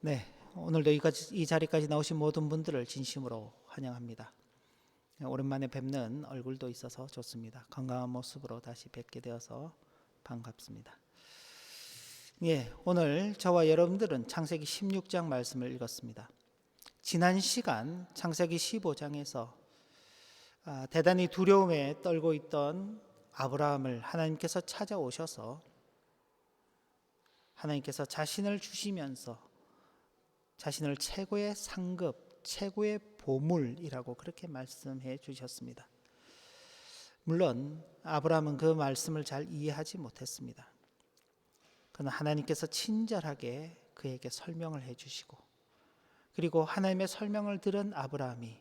네, 오늘도 이 자리까지 나오신 모든 분들을 진심으로 환영합니다. 오랜만에 뵙는 얼굴도 있어서 좋습니다. 건강한 모습으로 다시 뵙게 되어서 반갑습니다. 예, 오늘 저와 여러분들은 창세기 16장 말씀을 읽었습니다. 지난 시간 창세기 15장에서 대단히 두려움에 떨고 있던 아브라함을 하나님께서 찾아오셔서 하나님께서 자신을 주시면서 자신을 최고의 상급, 최고의 보물이라고 그렇게 말씀해 주셨습니다. 물론 아브라함은 그 말씀을 잘 이해하지 못했습니다. 그러나 하나님께서 친절하게 그에게 설명을 해 주시고, 그리고 하나님의 설명을 들은 아브라함이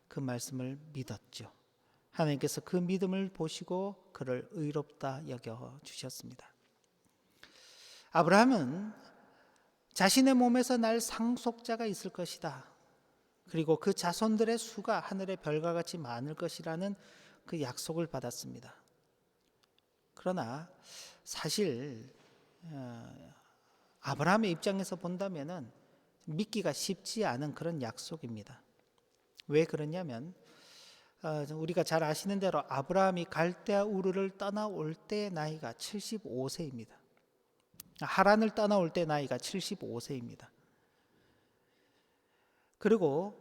그 말씀을 믿었죠. 하나님께서 그 믿음을 보시고 그를 의롭다 여겨 주셨습니다. 아브라함은 자신의 몸에서 날 상속자가 있을 것이다. 그리고 그 자손들의 수가 하늘의 별과 같이 많을 것이라는 그 약속을 받았습니다. 그러나 사실 아브라함의 입장에서 본다면은 믿기가 쉽지 않은 그런 약속입니다. 왜 그러냐면 우리가 잘 아시는 대로 아브라함이 갈대아 우르를 떠나올 때 나이가 75세입니다. 하란을 떠나올 때 나이가 75세입니다. 그리고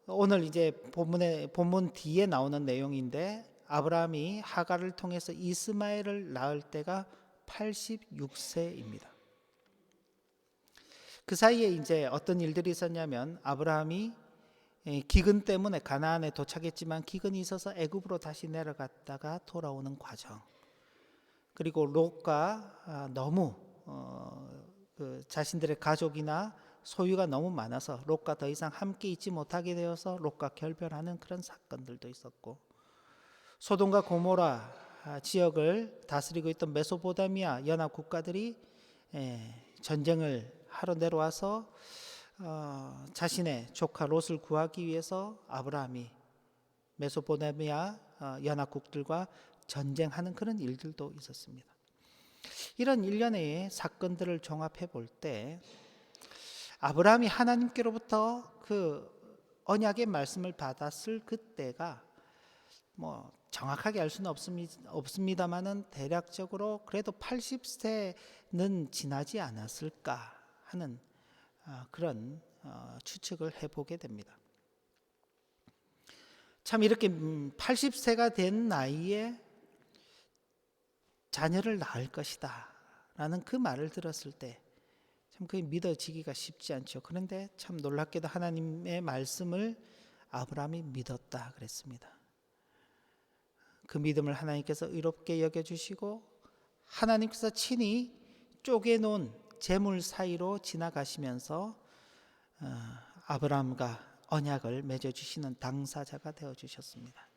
오늘 이제 본문 뒤에 나오는 내용인데 아브라함이 하갈을 통해서 이스마엘을 낳을 때가 86세입니다. 그 사이에 이제 어떤 일들이 있었냐면 아브라함이 기근 때문에 가나안에 도착했지만 기근이 있어서 애굽으로 다시 내려갔다가 돌아오는 과정. 그리고 롯과 너무 자신들의 가족이나 소유가 너무 많아서 롯과 더 이상 함께 있지 못하게 되어서 롯과 결별하는 그런 사건들도 있었고, 소돔과 고모라 지역을 다스리고 있던 메소포타미아 연합 국가들이 전쟁을 하러 내려와서 자신의 조카 롯을 구하기 위해서 아브라함이 메소포타미아 연합국들과 전쟁하는 그런 일들도 있었습니다. 이런 일련의 사건들을 종합해 볼 때 아브라함이 하나님께로부터 그 언약의 말씀을 받았을 그때가 정확하게 알 수는 없습니다만은 대략적으로 그래도 80세는 지나지 않았을까 하는 그런 추측을 해보게 됩니다. 참 이렇게 80세가 된 나이에 자녀를 낳을 것이다 라는 그 말을 들었을 때 참 그게 믿어지기가 쉽지 않죠. 그런데 참 놀랍게도 하나님의 말씀을 아브라함이 믿었다 그랬습니다. 그 믿음을 하나님께서 의롭게 여겨주시고 하나님께서 친히 쪼개놓은 재물 사이로 지나가시면서 아브라함과 언약을 맺어주시는 당사자가 되어주셨습니다.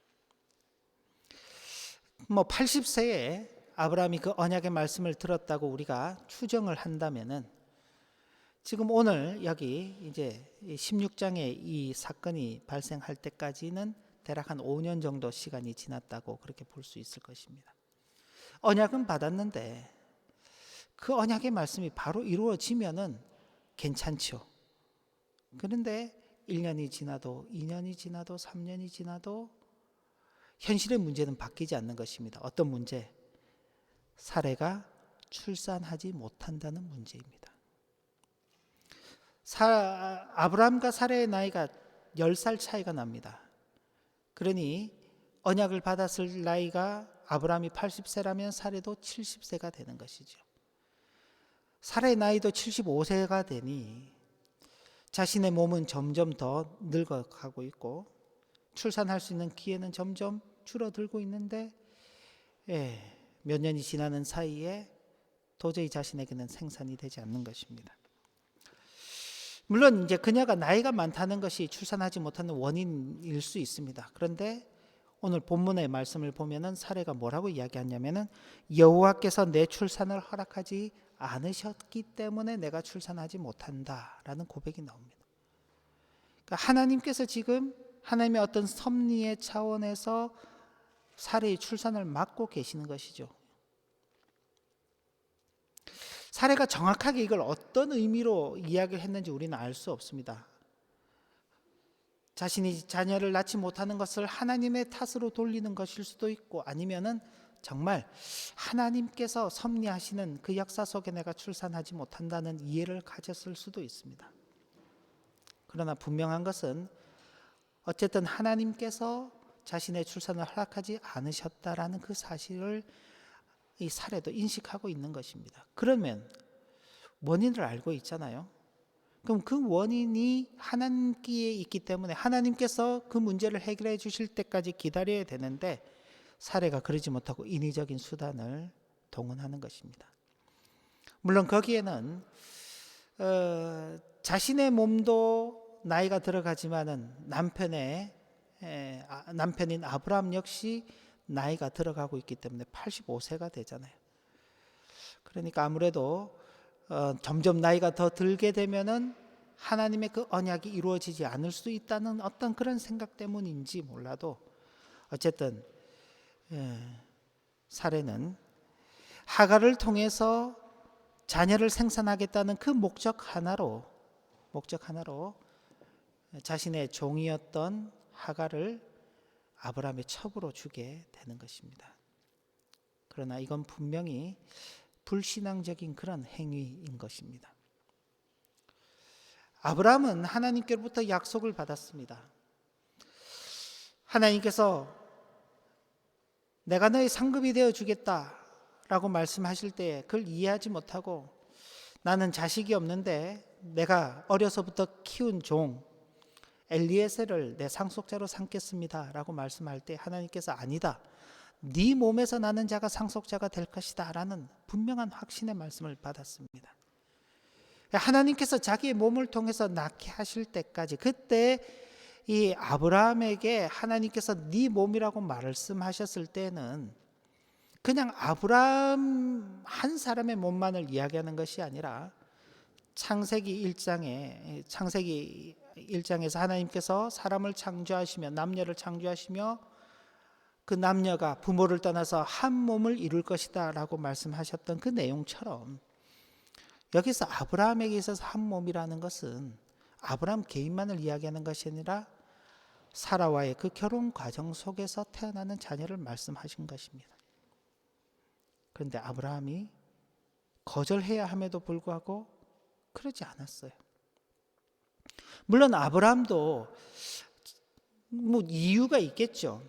80세에 아브라함이 그 언약의 말씀을 들었다고 우리가 추정을 한다면은 지금 오늘 여기 이제 16장에 이 사건이 발생할 때까지는 대략 한 5년 정도 시간이 지났다고 그렇게 볼 수 있을 것입니다. 언약은 받았는데 그 언약의 말씀이 바로 이루어지면은 괜찮죠. 그런데 1년이 지나도 2년이 지나도 3년이 지나도 현실의 문제는 바뀌지 않는 것입니다. 어떤 문제? 사례가 출산하지 못한다는 문제입니다. 아브라함과 사레의 나이가 10살 차이가 납니다. 그러니 언약을 받았을 나이가 아브라함이 80세라면 사레도 70세가 되는 것이죠. 사레의 나이도 75세가 되니 자신의 몸은 점점 더 늙어가고 있고 출산할 수 있는 기회는 점점 줄어들고 있는데 몇 년이 지나는 사이에 도저히 자신에게는 생산이 되지 않는 것입니다. 물론 이제 그녀가 나이가 많다는 것이 출산하지 못하는 원인일 수 있습니다. 그런데 오늘 본문의 말씀을 보면은 사례가 뭐라고 이야기하냐면은 여호와께서 내 출산을 허락하지 않으셨기 때문에 내가 출산하지 못한다라는 고백이 나옵니다. 그러니까 하나님께서 지금 하나님의 어떤 섭리의 차원에서 사례의 출산을 막고 계시는 것이죠. 사례가 정확하게 이걸 어떤 의미로 이야기를 했는지 우리는 알 수 없습니다. 자신이 자녀를 낳지 못하는 것을 하나님의 탓으로 돌리는 것일 수도 있고, 아니면은 정말 하나님께서 섭리하시는 그 역사 속에 내가 출산하지 못한다는 이해를 가졌을 수도 있습니다. 그러나 분명한 것은 어쨌든 하나님께서 자신의 출산을 허락하지 않으셨다라는 그 사실을 이 사례도 인식하고 있는 것입니다. 그러면 원인을 알고 있잖아요. 그럼 그 원인이 하나님께 있기 때문에 하나님께서 그 문제를 해결해 주실 때까지 기다려야 되는데, 사례가 그러지 못하고 인위적인 수단을 동원하는 것입니다. 물론 거기에는 자신의 몸도 나이가 들어가지만은 남편인 아브라함 역시 나이가 들어가고 있기 때문에 85세가 되잖아요. 그러니까 아무래도 점점 나이가 더 들게 되면은 하나님의 그 언약이 이루어지지 않을 수 있다는 어떤 그런 생각 때문인지 몰라도, 어쨌든 사례는 하갈을 통해서 자녀를 생산하겠다는 그 목적 하나로 자신의 종이었던 하갈을 아브라함의 첩으로 주게 되는 것입니다. 그러나 이건 분명히 불신앙적인 그런 행위인 것입니다. 아브라함은 하나님께로부터 약속을 받았습니다. 하나님께서 내가 너의 상급이 되어 주겠다라고 말씀하실 때 그걸 이해하지 못하고, 나는 자식이 없는데 내가 어려서부터 키운 종 엘리에셀을 내 상속자로 삼겠습니다 라고 말씀할 때 하나님께서 아니다, 네 몸에서 나는 자가 상속자가 될 것이다 라는 분명한 확신의 말씀을 받았습니다. 하나님께서 자기의 몸을 통해서 낳게 하실 때까지, 그때 이 아브라함에게 하나님께서 네 몸이라고 말씀하셨을 때는 그냥 아브라함 한 사람의 몸만을 이야기하는 것이 아니라 창세기 1장에서 하나님께서 사람을 창조하시며 남녀를 창조하시며 그 남녀가 부모를 떠나서 한 몸을 이룰 것이다 라고 말씀하셨던 그 내용처럼, 여기서 아브라함에게 있어서 한 몸이라는 것은 아브라함 개인만을 이야기하는 것이 아니라 사라와의 그 결혼 과정 속에서 태어나는 자녀를 말씀하신 것입니다. 그런데 아브라함이 거절해야 함에도 불구하고 그러지 않았어요. 물론 아브라함도 이유가 있겠죠.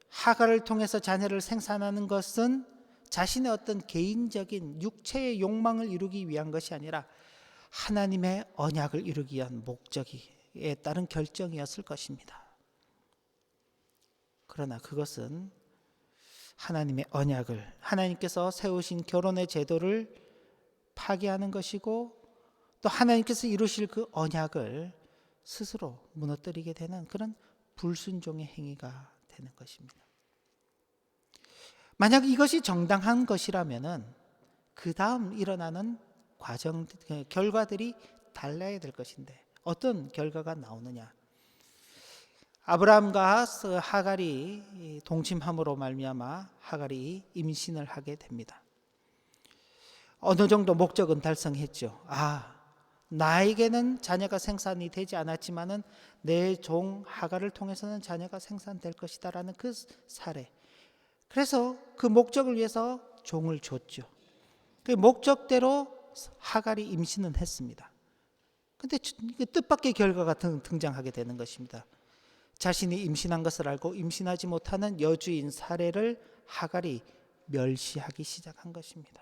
하갈을 통해서 자녀를 생산하는 것은 자신의 어떤 개인적인 육체의 욕망을 이루기 위한 것이 아니라 하나님의 언약을 이루기 위한 목적에 따른 결정이었을 것입니다. 그러나 그것은 하나님의 언약을, 하나님께서 세우신 결혼의 제도를 파괴하는 것이고, 또 하나님께서 이루실 그 언약을 스스로 무너뜨리게 되는 그런 불순종의 행위가 되는 것입니다. 만약 이것이 정당한 것이라면은 그 다음 일어나는 결과들이 달라야 될 것인데, 어떤 결과가 나오느냐? 아브라함과 하갈이 동침함으로 말미암아 하갈이 임신을 하게 됩니다. 어느 정도 목적은 달성했죠. 나에게는 자녀가 생산이 되지 않았지만은 내 종 하갈을 통해서는 자녀가 생산될 것이다라는 그 사례. 그래서 그 목적을 위해서 종을 줬죠. 그 목적대로 하갈이 임신은 했습니다. 근데 뜻밖의 결과가 등장하게 되는 것입니다. 자신이 임신한 것을 알고 임신하지 못하는 여주인 사례를 하갈이 멸시하기 시작한 것입니다.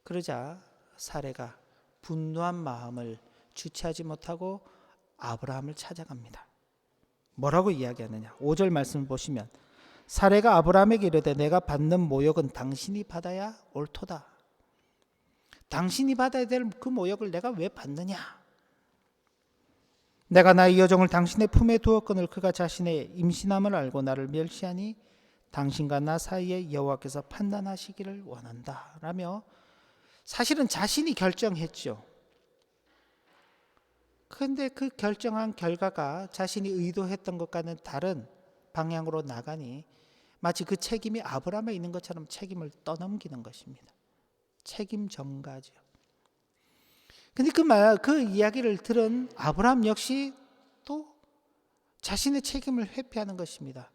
그러자 사례가 분노한 마음을 주체하지 못하고 아브라함을 찾아갑니다. 뭐라고 이야기하느냐? 5절 말씀을 보시면, 사례가 아브라함에게 이르되 내가 받는 모욕은 당신이 받아야 옳도다. 당신이 받아야 될 그 모욕을 내가 왜 받느냐? 내가 나의 여종을 당신의 품에 두었거늘 그가 자신의 임신함을 알고 나를 멸시하니 당신과 나 사이에 여호와께서 판단하시기를 원한다 라며, 사실은 자신이 결정했죠. 그런데 그 결정한 결과가 자신이 의도했던 것과는 다른 방향으로 나가니 마치 그 책임이 아브라함에 있는 것처럼 책임을 떠넘기는 것입니다. 책임 전가죠. 근데 그 이야기를 들은 아브라함 역시 또 자신의 책임을 회피하는 것입니다.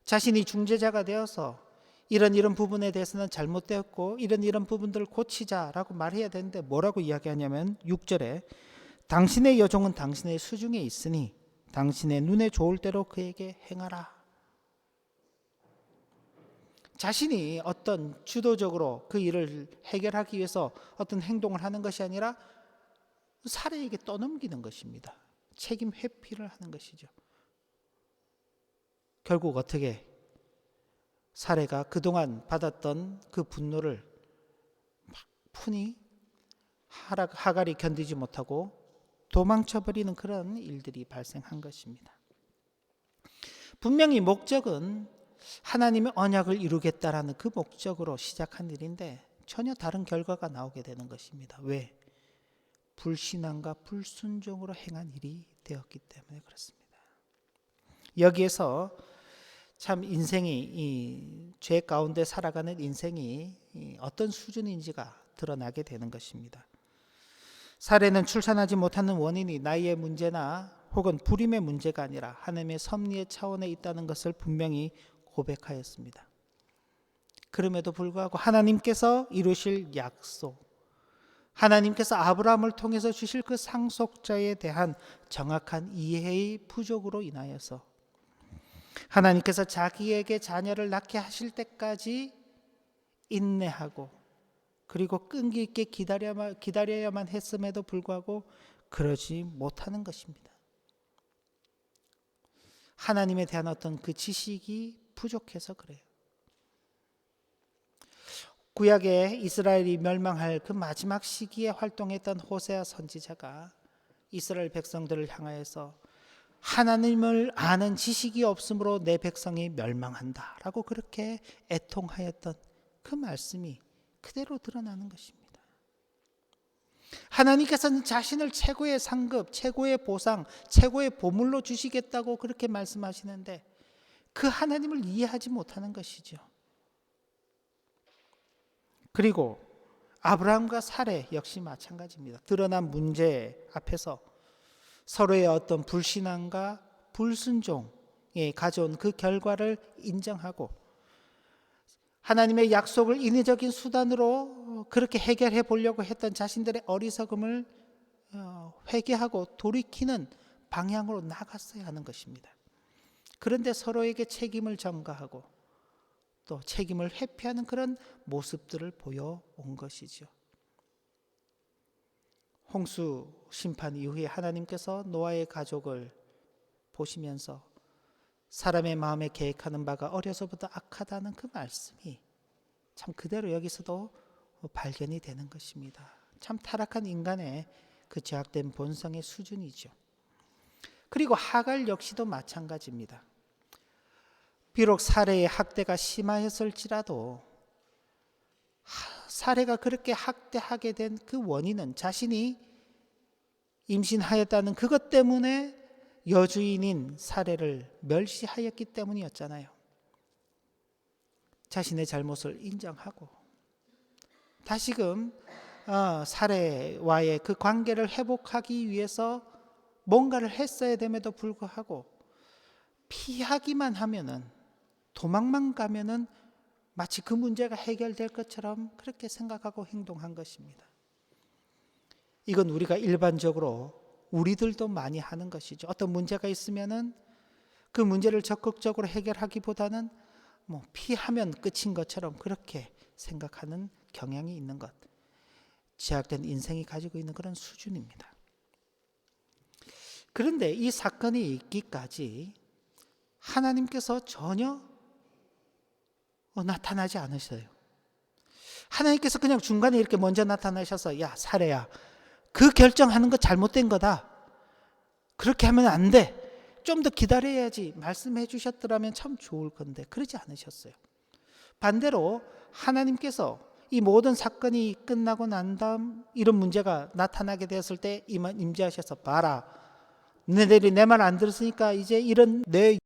자신이 중재자가 되어서 이런 부분에 대해서는 잘못되었고 이런 부분들을 고치자라고 말해야 되는데 뭐라고 이야기하냐면 6절에 당신의 여종은 당신의 수중에 있으니 당신의 눈에 좋을 대로 그에게 행하라. 자신이 어떤 주도적으로 그 일을 해결하기 위해서 어떤 행동을 하는 것이 아니라 사례에게 떠넘기는 것입니다. 책임 회피를 하는 것이죠. 결국 어떻게 사례가 그동안 받았던 그 분노를 푼히 하갈이 견디지 못하고 도망쳐버리는 그런 일들이 발생한 것입니다. 분명히 목적은 하나님의 언약을 이루겠다라는 그 목적으로 시작한 일인데 전혀 다른 결과가 나오게 되는 것입니다. 왜? 불신앙과 불순종으로 행한 일이 되었기 때문에 그렇습니다. 여기에서 참 인생이 이 죄 가운데 살아가는 인생이 어떤 수준인지가 드러나게 되는 것입니다. 사례는 출산하지 못하는 원인이 나이의 문제나 혹은 불임의 문제가 아니라 하나님의 섭리의 차원에 있다는 것을 분명히 고백하였습니다. 그럼에도 불구하고 하나님께서 이루실 약속, 하나님께서 아브라함을 통해서 주실 그 상속자에 대한 정확한 이해의 부족으로 인하여서 하나님께서 자기에게 자녀를 낳게 하실 때까지 인내하고 그리고 끈기 있게 기다려야만 했음에도 불구하고 그러지 못하는 것입니다. 하나님에 대한 어떤 그 지식이 부족해서 그래요. 구약에 이스라엘이 멸망할 그 마지막 시기에 활동했던 호세아 선지자가 이스라엘 백성들을 향하여서 하나님을 아는 지식이 없으므로 내 백성이 멸망한다 라고 그렇게 애통하였던 그 말씀이 그대로 드러나는 것입니다. 하나님께서는 자신을 최고의 상급, 최고의 보상, 최고의 보물로 주시겠다고 그렇게 말씀하시는데 그 하나님을 이해하지 못하는 것이죠. 그리고 아브라함과 사례 역시 마찬가지입니다. 드러난 문제 앞에서 서로의 어떤 불신앙과 불순종에 가져온 그 결과를 인정하고 하나님의 약속을 인위적인 수단으로 그렇게 해결해 보려고 했던 자신들의 어리석음을 회개하고 돌이키는 방향으로 나갔어야 하는 것입니다. 그런데 서로에게 책임을 전가하고 또 책임을 회피하는 그런 모습들을 보여온 것이죠. 홍수 심판 이후에 하나님께서 노아의 가족을 보시면서 사람의 마음에 계획하는 바가 어려서부터 악하다는 그 말씀이 참 그대로 여기서도 발견이 되는 것입니다. 참 타락한 인간의 그 죄악된 본성의 수준이죠. 그리고 하갈 역시도 마찬가지입니다. 비록 사례의 학대가 심하였을지라도 사례가 그렇게 학대하게 된 그 원인은 자신이 임신하였다는 그것 때문에 여주인인 사례를 멸시하였기 때문이었잖아요. 자신의 잘못을 인정하고 다시금 사례와의 그 관계를 회복하기 위해서 뭔가를 했어야 됨에도 불구하고 피하기만 하면은 도망만 가면은 마치 그 문제가 해결될 것처럼 그렇게 생각하고 행동한 것입니다. 이건 우리가 일반적으로 우리들도 많이 하는 것이죠. 어떤 문제가 있으면은 그 문제를 적극적으로 해결하기보다는 피하면 끝인 것처럼 그렇게 생각하는 경향이 있는 것. 제약된 인생이 가지고 있는 그런 수준입니다. 그런데 이 사건이 있기까지 하나님께서 전혀 나타나지 않으셔요. 하나님께서 그냥 중간에 이렇게 먼저 나타나셔서 야 사례야 그 결정하는 거 잘못된 거다. 그렇게 하면 안 돼. 좀 더 기다려야지 말씀해 주셨더라면 참 좋을 건데 그러지 않으셨어요. 반대로 하나님께서 이 모든 사건이 끝나고 난 다음 이런 문제가 나타나게 되었을 때 임재하셔서 봐라. 너희들이 내 말 안 들었으니까 이제 이런 내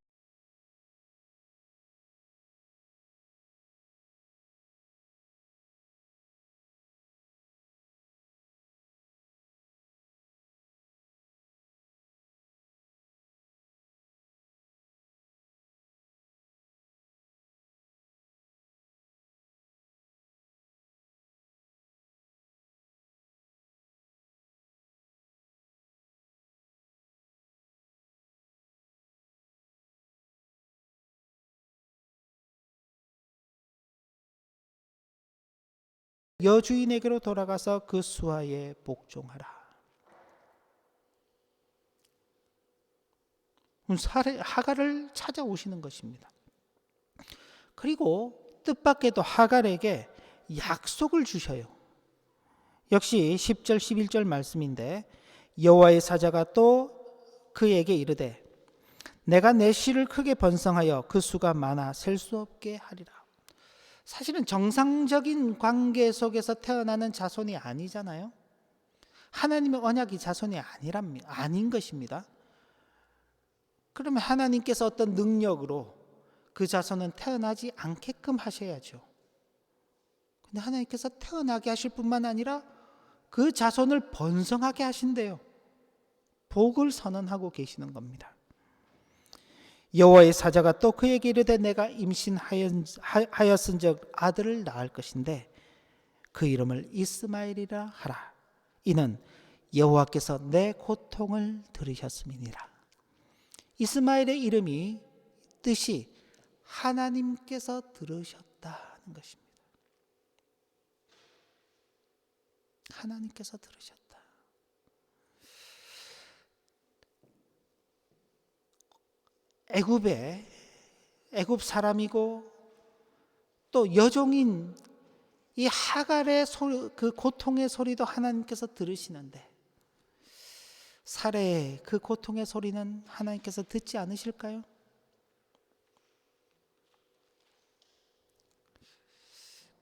여주인에게로 돌아가서 그 수하에 복종하라. 하갈을 찾아오시는 것입니다. 그리고 뜻밖에도 하갈에게 약속을 주셔요. 역시 10절 11절 말씀인데, 여호와의 사자가 또 그에게 이르되 내가 내 씨를 크게 번성하여 그 수가 많아 셀 수 없게 하리라. 사실은 정상적인 관계 속에서 태어나는 자손이 아니잖아요. 하나님의 언약이 자손이 아닌 것입니다. 그러면 하나님께서 어떤 능력으로 그 자손은 태어나지 않게끔 하셔야죠. 근데 하나님께서 태어나게 하실 뿐만 아니라 그 자손을 번성하게 하신대요. 복을 선언하고 계시는 겁니다. 여호와의 사자가 또 그에게 이르되 내가 임신하였은즉 아들을 낳을 것인데 그 이름을 이스마엘이라 하라. 이는 여호와께서 내 고통을 들으셨음이니라. 이스마엘의 이름이 뜻이 하나님께서 들으셨다는 것입니다. 하나님께서 들으셨다. 애굽 사람이고 또 여종인 이 하갈의 그 고통의 소리도 하나님께서 들으시는데 사레의 그 고통의 소리는 하나님께서 듣지 않으실까요?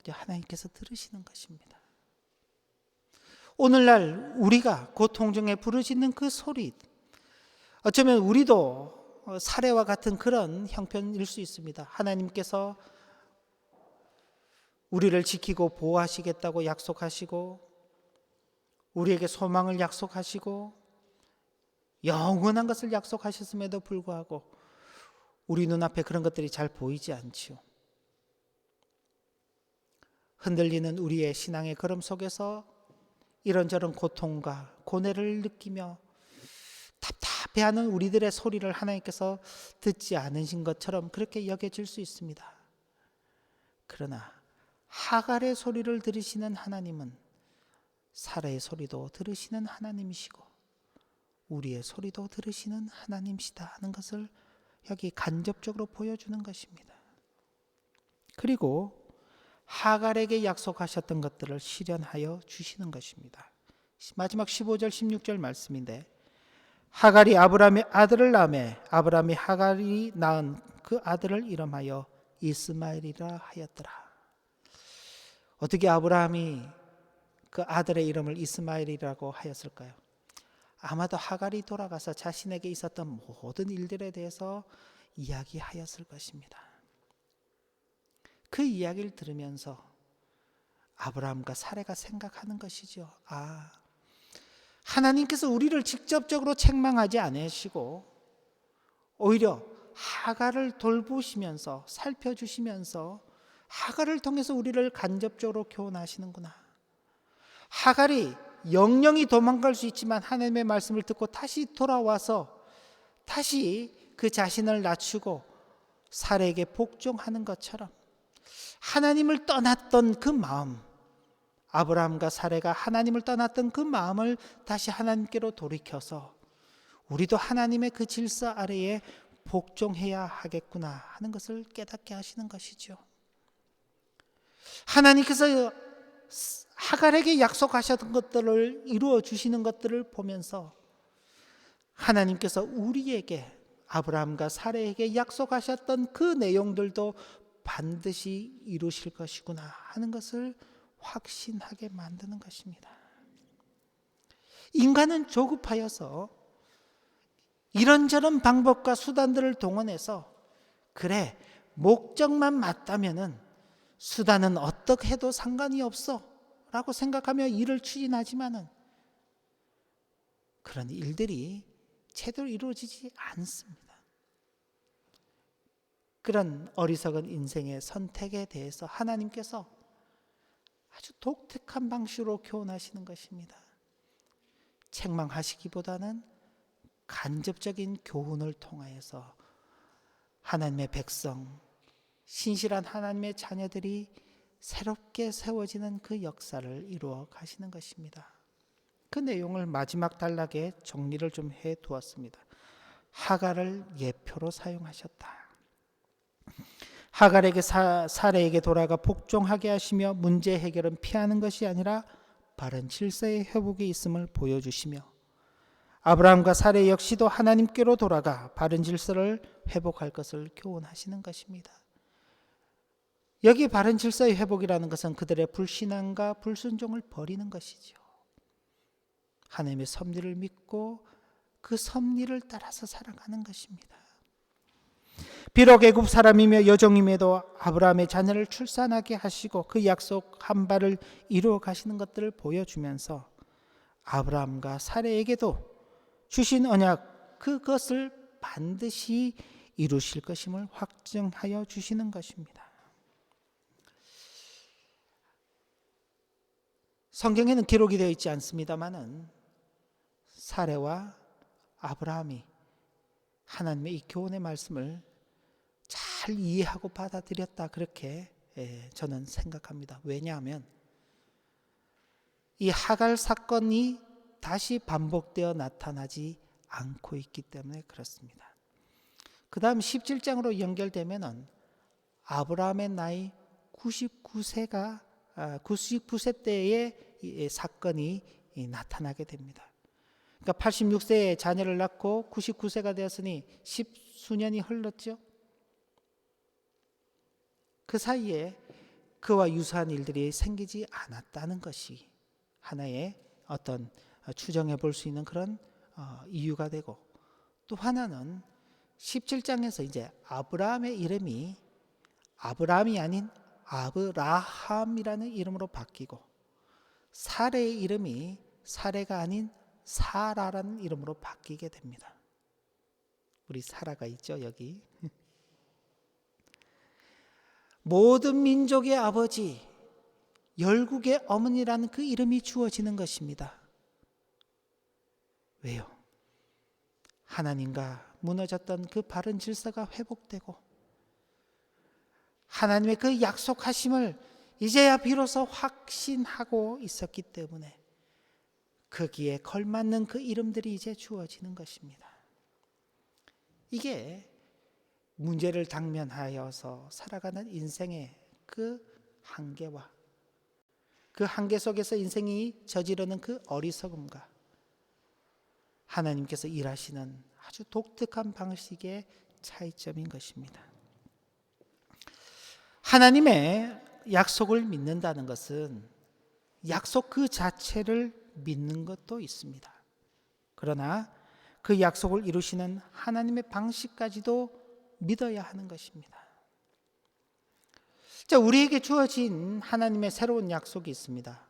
하나님께서 들으시는 것입니다. 오늘날 우리가 고통 중에 부르짖는 그 소리, 어쩌면 우리도 사례와 같은 그런 형편일 수 있습니다. 하나님께서 우리를 지키고 보호하시겠다고 약속하시고 우리에게 소망을 약속하시고 영원한 것을 약속하셨음에도 불구하고 우리 눈앞에 그런 것들이 잘 보이지 않지요. 흔들리는 우리의 신앙의 걸음 속에서 이런저런 고통과 고뇌를 느끼며 답답해하는 우리들의 소리를 하나님께서 듣지 않으신 것처럼 그렇게 여겨질 수 있습니다. 그러나 하갈의 소리를 들으시는 하나님은 사라의 소리도 들으시는 하나님이시고 우리의 소리도 들으시는 하나님이시다는 것을 여기 간접적으로 보여주는 것입니다. 그리고 하갈에게 약속하셨던 것들을 실현하여 주시는 것입니다. 마지막 15절 16절 말씀인데 하갈이 아브라함의 아들을 낳으매 아브라함이 하갈이 낳은 그 아들을 이름하여 이스마엘이라 하였더라. 어떻게 아브라함이 그 아들의 이름을 이스마엘이라고 하였을까요? 아마도 하갈이 돌아가서 자신에게 있었던 모든 일들에 대해서 이야기하였을 것입니다. 그 이야기를 들으면서 아브라함과 사레가 생각하는 것이죠. 하나님께서 우리를 직접적으로 책망하지 않으시고 오히려 하갈을 돌보시면서 살펴주시면서 하갈을 통해서 우리를 간접적으로 교훈하시는구나. 하갈이 영영이 도망갈 수 있지만 하나님의 말씀을 듣고 다시 돌아와서 다시 그 자신을 낮추고 사레에게 복종하는 것처럼 하나님을 떠났던 그 마음, 아브라함과 사레가 하나님을 떠났던 그 마음을 다시 하나님께로 돌이켜서 우리도 하나님의 그 질서 아래에 복종해야 하겠구나 하는 것을 깨닫게 하시는 것이죠. 하나님께서 하갈에게 약속하셨던 것들을 이루어 주시는 것들을 보면서 하나님께서 우리에게 아브라함과 사레에게 약속하셨던 그 내용들도 반드시 이루실 것이구나 하는 것을 확신하게 만드는 것입니다. 인간은 조급하여서 이런저런 방법과 수단들을 동원해서 그래 목적만 맞다면은 수단은 어떻게 해도 상관이 없어 라고 생각하며 일을 추진하지만은 그런 일들이 제대로 이루어지지 않습니다. 그런 어리석은 인생의 선택에 대해서 하나님께서 아주 독특한 방식으로 교훈하시는 것입니다. 책망하시기보다는 간접적인 교훈을 통하여서 하나님의 백성, 신실한 하나님의 자녀들이 새롭게 세워지는 그 역사를 이루어 가시는 것입니다. 그 내용을 마지막 단락에 정리를 좀 해 두었습니다. 하갈을 예표로 사용하셨다. 하갈에게 사레에게 돌아가 복종하게 하시며 문제 해결은 피하는 것이 아니라 바른 질서의 회복이 있음을 보여주시며, 아브라함과 사레 역시도 하나님께로 돌아가 바른 질서를 회복할 것을 교훈하시는 것입니다. 여기 바른 질서의 회복이라는 것은 그들의 불신앙과 불순종을 버리는 것이죠. 하나님의 섭리를 믿고 그 섭리를 따라서 살아가는 것입니다. 비록 애굽 사람이며 여종임에도 아브라함의 자녀를 출산하게 하시고 그 약속 한 바를 이루어 가시는 것들을 보여주면서 아브라함과 사레에게도 주신 언약, 그것을 반드시 이루실 것임을 확증하여 주시는 것입니다. 성경에는 기록이 되어 있지 않습니다마는 사레와 아브라함이 하나님의 이 교훈의 말씀을 잘 이해하고 받아들였다, 그렇게 저는 생각합니다. 왜냐하면 이 하갈 사건이 다시 반복되어 나타나지 않고 있기 때문에 그렇습니다. 그 다음 17장으로 연결되면 아브라함의 나이 99세 때의 사건이 나타나게 됩니다. 그러니까 86세에 자녀를 낳고 99세가 되었으니 10수년이 흘렀죠. 그 사이에 그와 유사한 일들이 생기지 않았다는 것이 하나의 어떤 추정해 볼 수 있는 그런 이유가 되고, 또 하나는 17장에서 이제 아브라함의 이름이 아브라함이 아닌 아브라함이라는 이름으로 바뀌고, 사레의 이름이 사레가 아닌 사라라는 이름으로 바뀌게 됩니다. 우리 사라가 있죠, 여기. 모든 민족의 아버지, 열국의 어머니라는 그 이름이 주어지는 것입니다. 왜요? 하나님과 무너졌던 그 바른 질서가 회복되고 하나님의 그 약속하심을 이제야 비로소 확신하고 있었기 때문에 거기에 걸맞는 그 이름들이 이제 주어지는 것입니다. 이게 문제를 당면하여서 살아가는 인생의 그 한계와 그 한계 속에서 인생이 저지르는 그 어리석음과 하나님께서 일하시는 아주 독특한 방식의 차이점인 것입니다. 하나님의 약속을 믿는다는 것은 약속 그 자체를 믿는 것도 있습니다. 그러나 그 약속을 이루시는 하나님의 방식까지도 믿어야 하는 것입니다. 자, 우리에게 주어진 하나님의 새로운 약속이 있습니다.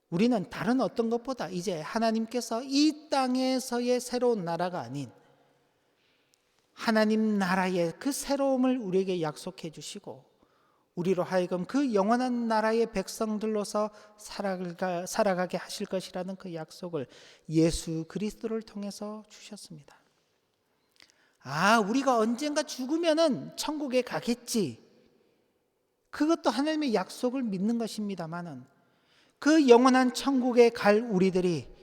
우리는 다른 어떤 것보다 이제 하나님께서 이 땅에서의 새로운 나라가 아닌 하나님 나라의 그 새로움을 우리에게 약속해 주시고, 우리로 하여금 그 영원한 나라의 백성들로서 살아가게 하실 것이라는 그 약속을 예수 그리스도를 통해서 주셨습니다. 우리가 언젠가 죽으면은 천국에 가겠지. 그것도 하나님의 약속을 믿는 것입니다만은 그 영원한 천국에 갈 우리들이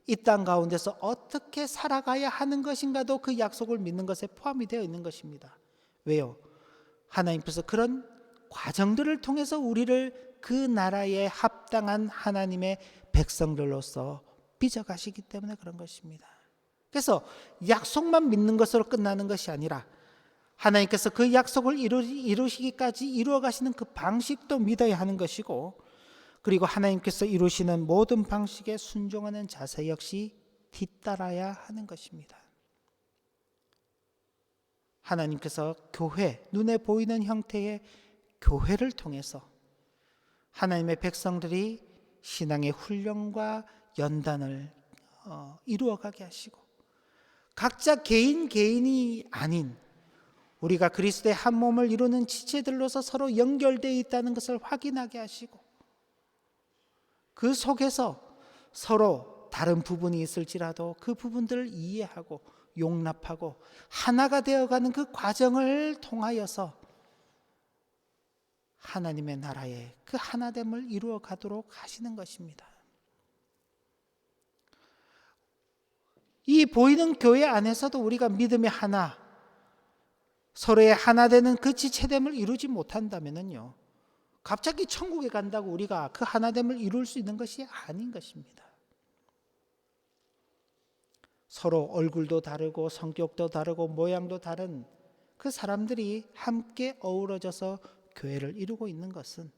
이 땅 가운데서 어떻게 살아가야 하는 것인가도 그 약속을 믿는 것에 포함이 되어 있는 것입니다. 왜요? 하나님께서 그런 과정들을 통해서 우리를 그 나라에 합당한 하나님의 백성들로서 빚어가시기 때문에 그런 것입니다. 그래서 약속만 믿는 것으로 끝나는 것이 아니라 하나님께서 그 약속을 이루시기까지 이루어 가시는 그 방식도 믿어야 하는 것이고, 그리고 하나님께서 이루시는 모든 방식에 순종하는 자세 역시 뒤따라야 하는 것입니다. 하나님께서 교회, 눈에 보이는 형태의 교회를 통해서 하나님의 백성들이 신앙의 훈련과 연단을 이루어가게 하시고, 각자 개인이 아닌 우리가 그리스도의 한 몸을 이루는 지체들로서 서로 연결되어 있다는 것을 확인하게 하시고, 그 속에서 서로 다른 부분이 있을지라도 그 부분들을 이해하고 용납하고 하나가 되어가는 그 과정을 통하여서 하나님의 나라의 그 하나됨을 이루어 가도록 하시는 것입니다. 이 보이는 교회 안에서도 우리가 믿음의 하나, 서로의 하나 되는 그 지체됨을 이루지 못한다면요, 갑자기 천국에 간다고 우리가 그 하나됨을 이룰 수 있는 것이 아닌 것입니다. 서로 얼굴도 다르고 성격도 다르고 모양도 다른 그 사람들이 함께 어우러져서 교회를 이루고 있는 것은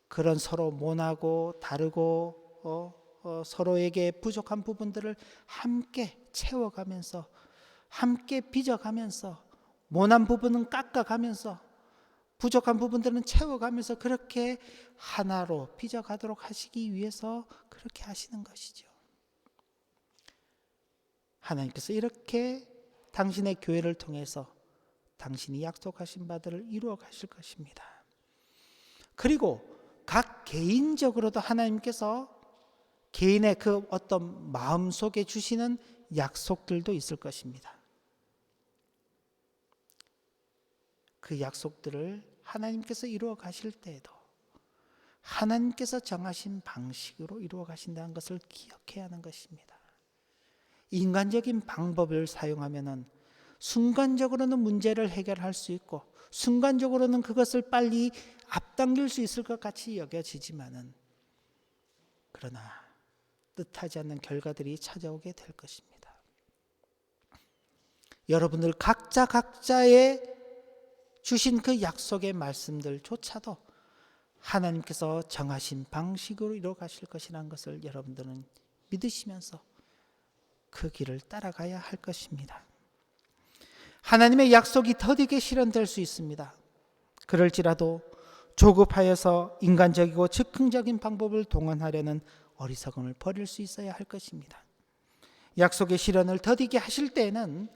그런 서로 모나고 다르고 서로에게 부족한 부분들을 함께 채워가면서, 함께 빚어가면서, 모난 부분은 깎아가면서, 부족한 부분들은 채워가면서 그렇게 하나로 빚어가도록 하시기 위해서 그렇게 하시는 것이죠. 하나님께서 이렇게 당신의 교회를 통해서 당신이 약속하신 바들을 이루어 가실 것입니다. 그리고 각 개인적으로도 하나님께서 개인의 그 어떤 마음속에 주시는 약속들도 있을 것입니다. 그 약속들을 하나님께서 이루어 가실 때에도 하나님께서 정하신 방식으로 이루어 가신다는 것을 기억해야 하는 것입니다. 인간적인 방법을 사용하면은 순간적으로는 문제를 해결할 수 있고 순간적으로는 그것을 빨리 앞당길 수 있을 것 같이 여겨지지만은, 그러나 뜻하지 않는 결과들이 찾아오게 될 것입니다. 여러분들 각자의 주신 그 약속의 말씀들조차도 하나님께서 정하신 방식으로 이루어 가실 것이라는 것을 여러분들은 믿으시면서 그 길을 따라가야 할 것입니다. 하나님의 약속이 더디게 실현될 수 있습니다. 그럴지라도 조급하여서 인간적이고 즉흥적인 방법을 동원하려는 어리석음을 버릴 수 있어야 할 것입니다. 약속의 실현을 더디게 하실 때에는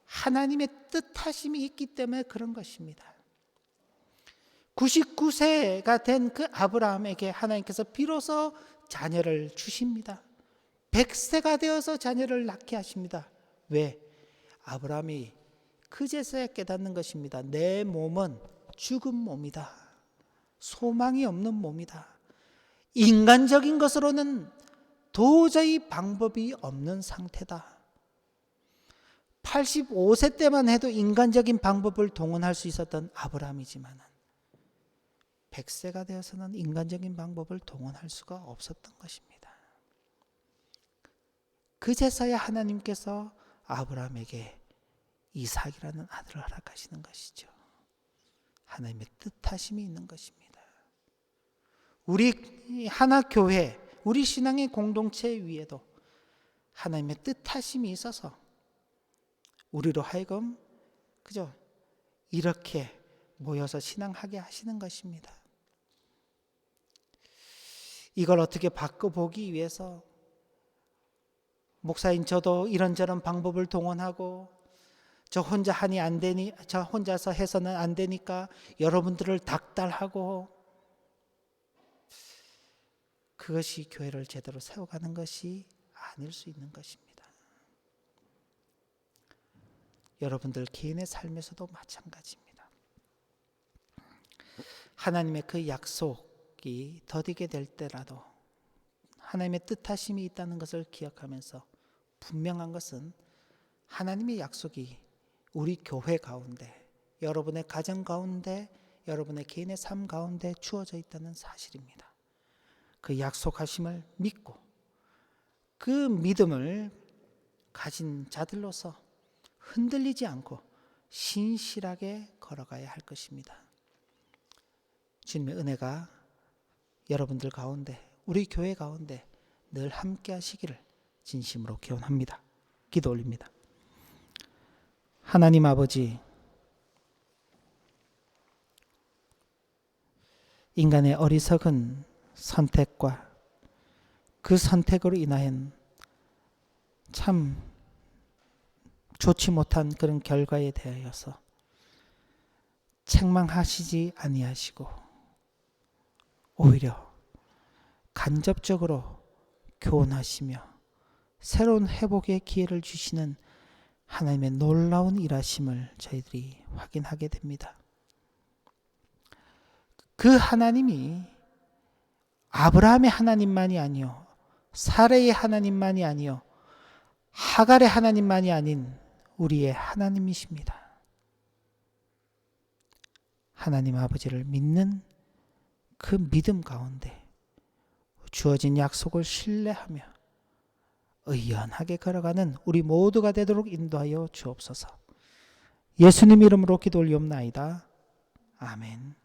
하나님의 뜻하심이 있기 때문에 그런 것입니다. 99세가 된 그 아브라함에게 하나님께서 비로소 자녀를 주십니다. 100세가 되어서 자녀를 낳게 하십니다. 왜? 아브라함이 그제서야 깨닫는 것입니다. 내 몸은 죽은 몸이다. 소망이 없는 몸이다. 인간적인 것으로는 도저히 방법이 없는 상태다. 85세 때만 해도 인간적인 방법을 동원할 수 있었던 아브라함이지만 100세가 되어서는 인간적인 방법을 동원할 수가 없었던 것입니다. 그제서야 하나님께서 아브라함에게 이삭이라는 아들을 허락하시는 것이죠. 하나님의 뜻하심이 있는 것입니다. 우리 하나 교회, 우리 신앙의 공동체 위에도 하나님의 뜻하심이 있어서 우리로 하여금 그저 이렇게 모여서 신앙하게 하시는 것입니다. 이걸 어떻게 바꿔보기 위해서 목사인 저도 이런저런 방법을 동원하고 저 혼자 하니 안 되니, 저 혼자서 해서는 안 되니까 여러분들을 닥달하고, 그것이 교회를 제대로 세워가는 것이 아닐 수 있는 것입니다. 여러분들 개인의 삶에서도 마찬가지입니다. 하나님의 그 약속이 더디게 될 때라도 하나님의 뜻하심이 있다는 것을 기억하면서 분명한 것은 하나님의 약속이 우리 교회 가운데, 여러분의 가정 가운데, 여러분의 개인의 삶 가운데 주어져 있다는 사실입니다. 그 약속하심을 믿고 그 믿음을 가진 자들로서 흔들리지 않고 신실하게 걸어가야 할 것입니다. 주님의 은혜가 여러분들 가운데, 우리 교회 가운데 늘 함께 하시기를 진심으로 기원합니다. 기도 올립니다. 하나님 아버지, 인간의 어리석은 선택과 그 선택으로 인한 참 좋지 못한 그런 결과에 대하여서 책망하시지 아니하시고 오히려 간접적으로 교훈하시며 새로운 회복의 기회를 주시는 하나님의 놀라운 일하심을 저희들이 확인하게 됩니다. 그 하나님이 아브라함의 하나님만이 아니요, 사레의 하나님만이 아니요, 하갈의 하나님만이 아닌 우리의 하나님이십니다. 하나님 아버지를 믿는 그 믿음 가운데 주어진 약속을 신뢰하며 의연하게 걸어가는 우리 모두가 되도록 인도하여 주옵소서. 예수님 이름으로 기도 올리옵나이다. 아멘.